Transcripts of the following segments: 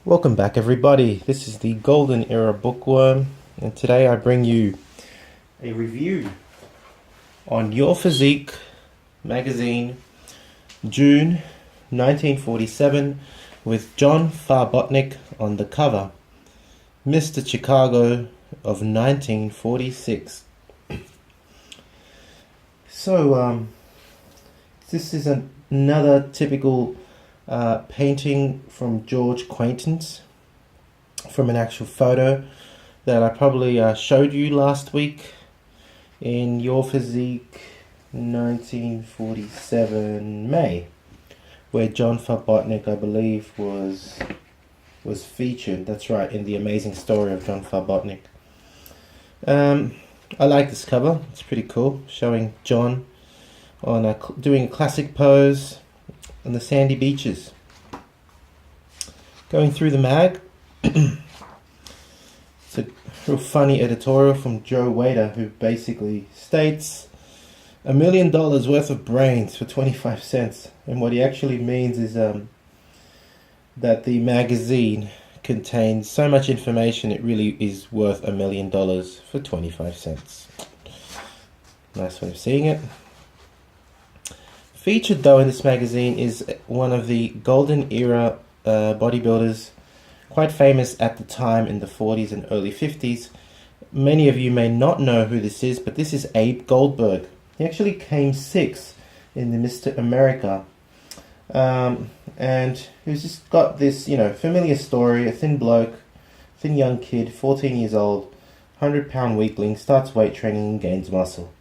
Welcome back, everybody. This is the Golden Era Bookworm, and today I bring you a review on Your Physique magazine, June 1947, with John Farbotnik on the cover, Mr. Chicago of 1946. So, this is another typical painting from George Quaintance from an actual photo that I probably showed you last week in Your Physique 1947 May, where John Farbotnik, I believe, was featured. That's right, in The Amazing Story of John Farbotnik. I like this cover. It's pretty cool, showing John on doing a classic pose on the sandy beaches. Going through the mag, it's a real funny editorial from Joe Waiter, who basically states $1 million worth of brains for 25 cents. And what he actually means is that the magazine contains so much information it really is worth $1 million for 25 cents. Nice way of seeing it. Featured though in this magazine is one of the golden era bodybuilders, quite famous at the time in the 40s and early 50s. Many of you may not know who this is, but this is Abe Goldberg. He actually came sixth in the Mr. America, and he's just got this, familiar story. A thin bloke, thin young kid, 14 years old, 100-pound weakling, starts weight training and gains muscle.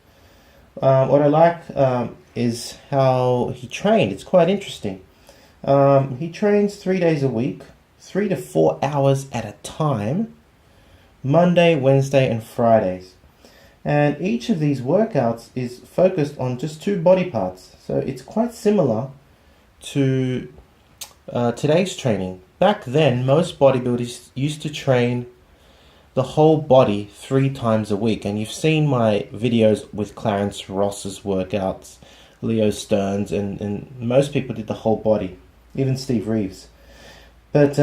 What I like is how he trained. It's quite interesting. He trains 3 days a week, 3 to 4 hours at a time, Monday, Wednesday, and Fridays. And each of these workouts is focused on just two body parts. So it's quite similar to today's training. Back then, most bodybuilders used to train the whole body 3 times a week. And you've seen my videos with Clarence Ross's workouts, Leo Stearns, and most people did the whole body, even Steve Reeves. But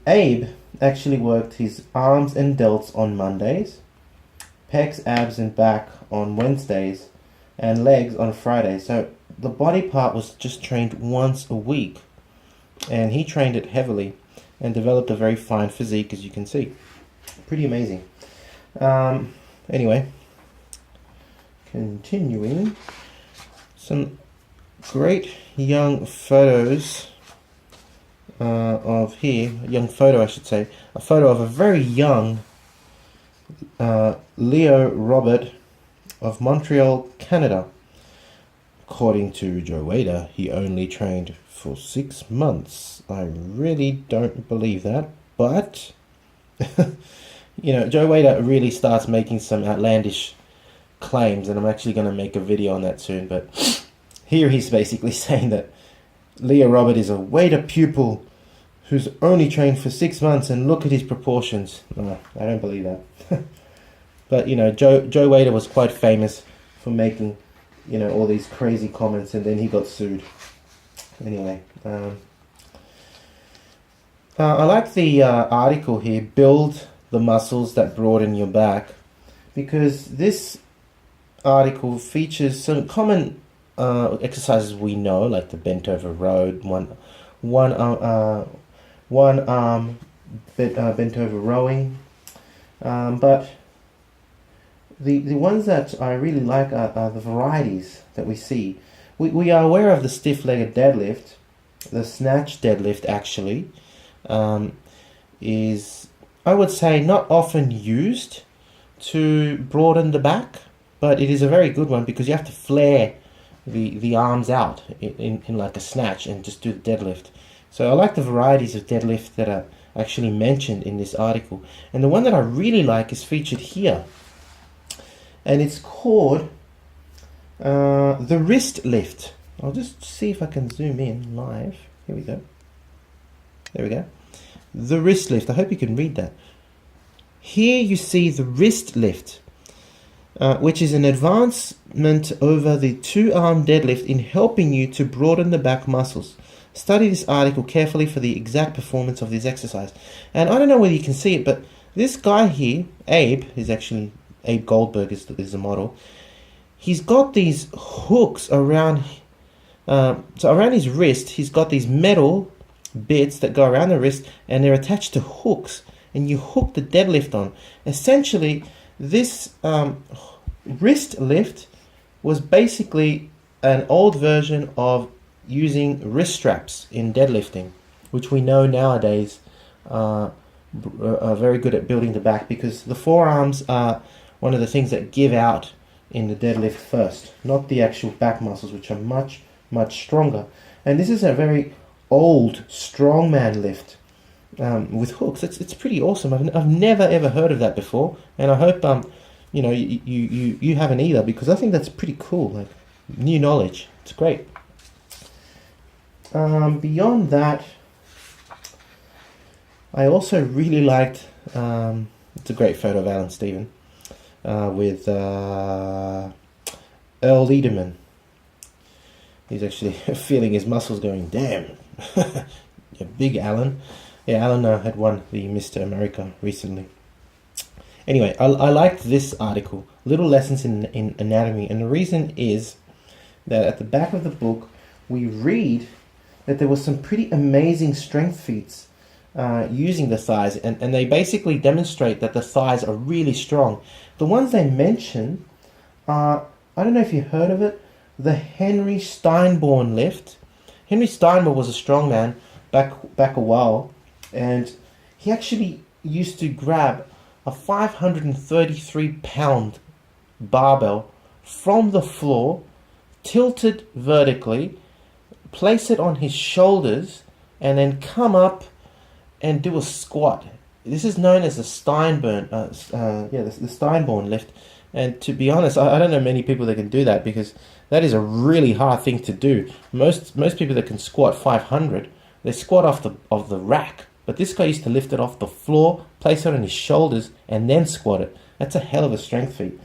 Abe actually worked his arms and delts on Mondays, pecs, abs, and back on Wednesdays, and legs on Fridays. So the body part was just trained once a week, and he trained it heavily and developed a very fine physique, as you can see. Pretty amazing. Anyway, continuing, some great young photos of here, a young photo I should say, a photo of a very young Leo Robert of Montreal, Canada. According to Joe Waiter, he only trained for 6 months. I really don't believe that, but Joe Waiter really starts making some outlandish claims, and I'm actually going to make a video on that soon. But here he's basically saying that Leo Robert is a Waiter pupil who's only trained for 6 months, and look at his proportions. No, I don't believe that. But Joe Waiter was quite famous for making all these crazy comments, and then he got sued. Anyway, I like the article here, Build the Muscles That Broaden Your Back, because this article features some common exercises we know, like the bent over row, one arm bent over rowing, but the ones that I really like are the varieties that we see. We are aware of the stiff-legged deadlift. The snatch deadlift actually is, I would say, not often used to broaden the back, but it is a very good one because you have to flare the arms out in like a snatch and just do the deadlift. So I like the varieties of deadlift that are actually mentioned in this article. And the one that I really like is featured here. And it's called the wrist lift. I'll just see if I can zoom in live. Here we go. There we go. The wrist lift. I hope you can read that. Here you see the wrist lift, which is an advancement over the 2-arm deadlift in helping you to broaden the back muscles. Study this article carefully for the exact performance of this exercise. And I don't know whether you can see it, but this guy here, Abe, is actually Abe Goldberg is the model. He's got these hooks around, so around his wrist, he's got these metal bits that go around the wrist, and they're attached to hooks, and you hook the deadlift on. Essentially, this wrist lift was basically an old version of using wrist straps in deadlifting, which we know nowadays are very good at building the back, because the forearms are one of the things that give out in the deadlift first, not the actual back muscles, which are much stronger. And this is a very old strongman lift with hooks. It's pretty awesome. I've never ever heard of that before, and I hope you know you haven't either, because I think that's pretty cool. Like, new knowledge. It's great. Beyond that, I also really liked. It's a great photo of Alan Stephen with Earl Liederman. He's actually feeling his muscles going, damn. Yeah, big Alan. Yeah, Alan had won the Mr. America recently. Anyway, I liked this article, Little Lessons in Anatomy, and the reason is that at the back of the book we read that there was some pretty amazing strength feats using the thighs, and they basically demonstrate that the thighs are really strong. The ones they mention are, I don't know if you heard of it, the Henry Steinborn lift. Henry Steinborn was a strongman back a while, and he actually used to grab a 533-pound barbell from the floor, tilted vertically, place it on his shoulders, and then come up and do a squat. This is known as the Steinborn, the Steinborn lift. And to be honest, I don't know many people that can do that, because that is a really hard thing to do. Most people that can squat 500, they squat off the rack. But this guy used to lift it off the floor, place it on his shoulders, and then squat it. That's a hell of a strength feat.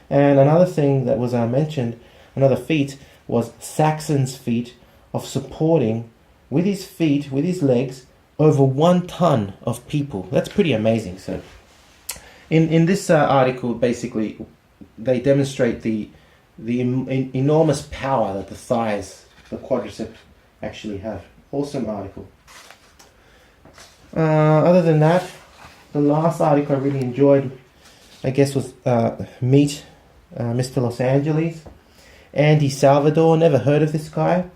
And another thing that was mentioned, another feat, was Saxon's feat of supporting with his feet, with his legs, over 1 ton of people. That's pretty amazing. So, in this article, basically, they demonstrate the enormous power that the thighs, the quadricep, actually have. Awesome article. Other than that, the last article I really enjoyed, I guess, was Meet Mr. Los Angeles. Andy Salvador, never heard of this guy.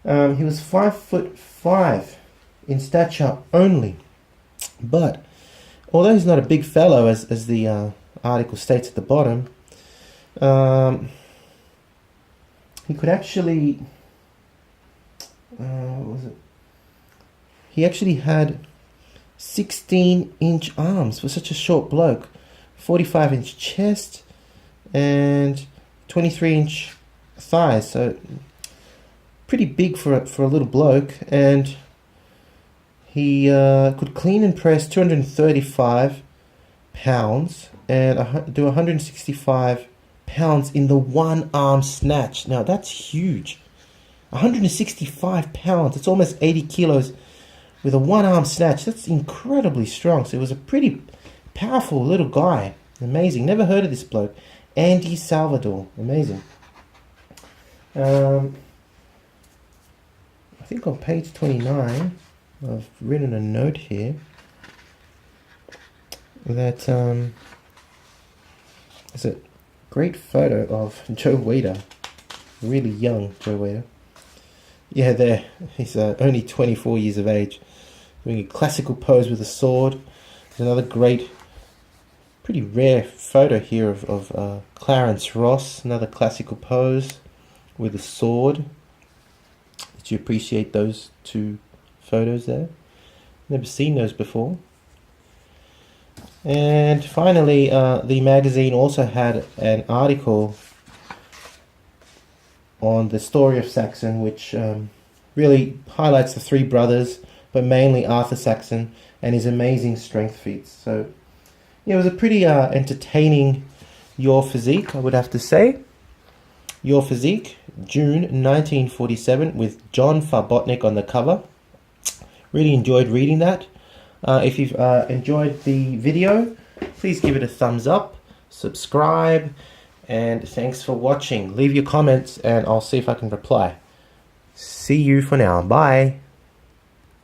He was 5'5" in stature only, but although he's not a big fellow, as the article states at the bottom, he could actually, what was it? He actually had 16-inch arms for such a short bloke, 45-inch chest, and 23-inch thighs. So pretty big for a little bloke, and he could clean and press 235 pounds and do 165 pounds in the one arm snatch. Now that's huge. 165 pounds. It's almost 80 kilos with a one arm snatch. That's incredibly strong. So it was a pretty powerful little guy. Amazing. Never heard of this bloke. Andy Salvador. Amazing. I think on page 29, I've written a note here that there's a great photo of Joe Waiter, really young Joe Waiter. Yeah, there, he's only 24 years of age, doing a classical pose with a sword. There's another great, pretty rare photo here of Clarence Ross, another classical pose with a sword. Did you appreciate those two photos there? Never seen those before. And finally, the magazine also had an article on the story of Saxon, which really highlights the three brothers, but mainly Arthur Saxon and his amazing strength feats. So yeah, it was a pretty entertaining Your Physique, I would have to say. Your Physique. June 1947 with John Farbotnik on the cover. Really enjoyed reading that. If you've enjoyed the video, please give it a thumbs up, subscribe, and thanks for watching. Leave your comments and I'll see if I can reply. See you for now. Bye.